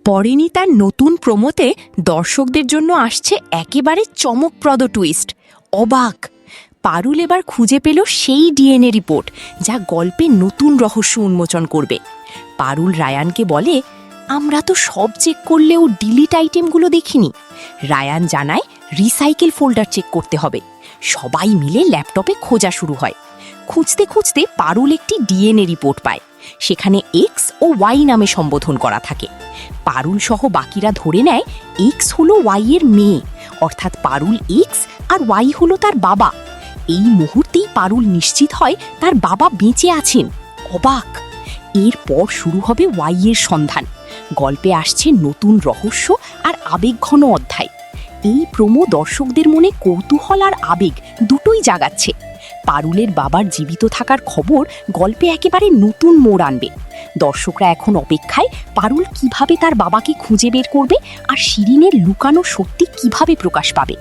পরিণীতার নতুন প্রোমোতে দর্শকদের জন্য আসছে একেবারে চমকপ্রদ টুইস্ট। অবাক! পারুল এবার খুঁজে পেল সেই ডিএনএ রিপোর্ট যা গল্পে নতুন রহস্য উন্মোচন করবে। পারুল রায়ানকে বলে, আমরা তো সব চেক করলেও ডিলিট আইটেমগুলো দেখিনি। রায়ান জানায় রিসাইকেল ফোল্ডার চেক করতে হবে। সবাই মিলে ল্যাপটপে খোঁজা শুরু হয়। খুঁজতে খুঁজতে পারুল একটি ডিএনএ রিপোর্ট পায়। সেখানে এক্স ও ওয়াই নামে সম্বোধন করা থাকে। পারুল সহ বাকিরা ধরে নেয় এক্স হলো ওয়াই এর মেয়ে, অর্থাৎ পারুল এক্স আর ওয়াই হলো তার বাবা। এই মুহূর্তেই পারুল নিশ্চিত হয় তার বাবা বেঁচে আছেন। অবাক! এরপর শুরু হবে ওয়াই এর সন্ধান। গল্পে আসছে নতুন রহস্য আর আবেগঘন অধ্যায়। এই প্রোমো দর্শকদের মনে কৌতূহল আর আবেগ দুটোই জাগাচ্ছে। পারুলের বাবার জীবিত থাকার খবর গল্পে একেবারে নতুন মোড় আনবে। দর্শকরা এখন অপেক্ষায় পারুল কিভাবে তার বাবাকে খুঁজে বের করবে আর শিরিনের লুকানো সত্যি কিভাবে প্রকাশ পাবে।